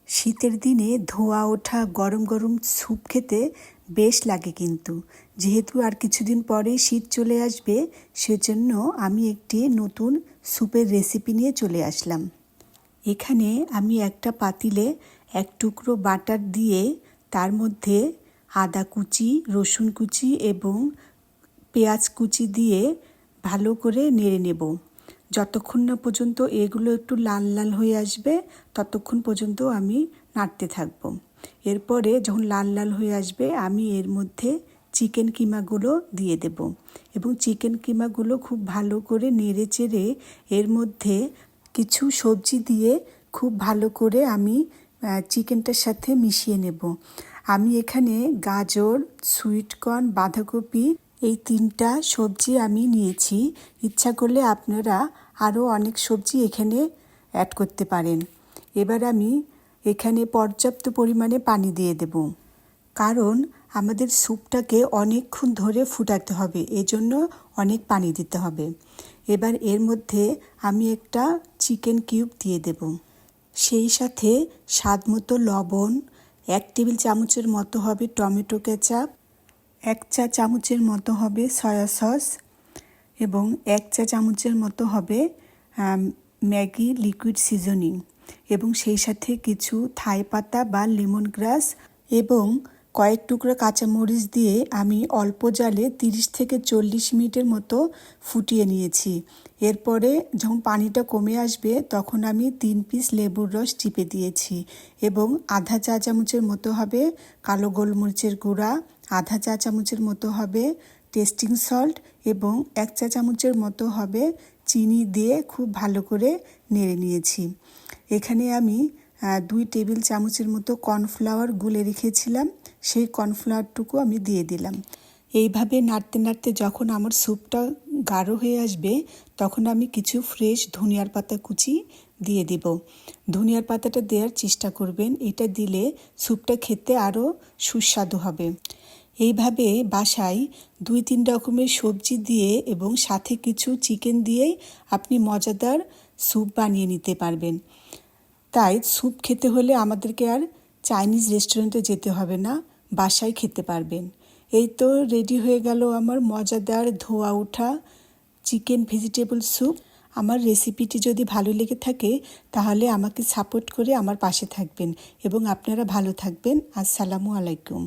শীতের দিনে ধোয়া ওঠা গরম গরম স্যুপ খেতে বেশ লাগে, কিন্তু যেহেতু আর কিছুদিন পরেই শীত চলে আসবে, সেজন্য আমি একটি নতুন স্যুপের রেসিপি নিয়ে চলে আসলাম। এখানে আমি একটা পাতিলে এক টুকরো বাটার দিয়ে তার মধ্যে আদা কুচি, রসুন কুচি এবং পেঁয়াজ কুচি দিয়ে ভালো করে নেড়ে নেব। যতক্ষণ না পর্যন্ত এগুলো একটু লাল লাল হয়ে আসবে ততক্ষণ পর্যন্ত আমি নাড়তে থাকব। এরপরে যখন লাল লাল হয়ে আসবে আমি এর মধ্যে চিকেন কিমাগুলো দিয়ে দেব এবং চিকেন কিমাগুলো খুব ভালো করে নেড়ে চেড়ে এর মধ্যে কিছু সবজি দিয়ে খুব ভালো করে আমি চিকেনটার সাথে মিশিয়ে নেব। আমি এখানে গাজর, সুইটকর্ন, বাঁধাকপি এই 3টা সবজি আমি নিয়েছি। ইচ্ছা করলে আপনারা আরও অনেক সবজি এখানে অ্যাড করতে পারেন। এবার আমি এখানে পর্যাপ্ত পরিমাণে পানি দিয়ে দেব, কারণ আমাদের স্যুপটাকে অনেকক্ষণ ধরে ফুটাতে হবে, এজন্য অনেক পানি দিতে হবে। এবার এর মধ্যে আমি একটা চিকেন কিউব দিয়ে দেব, সেই সাথে স্বাদ মতো লবণ, 1 টেবিল চামচের মতো হবে টমেটো কেচাপ, 1 চা চামচের মতো হবে সয়া সস এবং 1 চা চামচের মতো হবে ম্যাগি লিকুইড সিজনিং এবং সেই সাথে কিছু থাই পাতা বা লেমন গ্রাস এবং কয়েক টুকরো কাঁচামরিচ দিয়ে আমি অল্প জালে 30 থেকে 40 মিনিটের মতো ফুটিয়ে নিয়েছি। এরপরে যখন পানিটা কমে আসবে তখন আমি 3 পিস লেবুর রস চিপে দিয়েছি এবং আধা চা চামচের মতো হবে কালো গোলমরিচের গুঁড়া, আধা চা চামচের মতো হবে টেস্টিং সল্ট এবং 1 চা চামচের মতো হবে চিনি দিয়ে খুব ভালো করে নেড়ে নিয়েছি। এখানে আমি 2 টেবিল চামচের মতো কর্নফ্লাওয়ার গুলে রেখেছিলাম, সেই কর্নফ্লাওয়ারটুকু আমি দিয়ে দিলাম। এইভাবে নাড়তে নাড়তে যখন আমার স্যুপটা গাঢ় হয়ে আসবে তখন আমি কিছু ফ্রেশ ধনিয়ার পাতা কুচি দিয়ে দিব। ধনিয়ার পাতাটা দেওয়ার চেষ্টা করবেন, এটা দিলে স্যুপটা খেতে আরও সুস্বাদু হবে। এইভাবে বাসায় 2-3 রকমের সবজি দিয়ে এবং সাথে কিছু চিকেন দিয়েই আপনি মজাদার স্যুপ বানিয়ে নিতে পারবেন। তাই স্যুপ খেতে হলে আমাদেরকে আর চাইনিজ রেস্টুরেন্টে যেতে হবে না, বাসায় খেতে পারবেন। এই তো রেডি হয়ে গেল আমার মজাদার ধোয়া ওঠা চিকেন ভেজিটেবল স্যুপ। আমার রেসিপিটি যদি ভালো লেগে থাকে তাহলে আমাকে সাপোর্ট করে আমার পাশে থাকবেন এবং আপনারা ভালো থাকবেন। আসসালামু আলাইকুম।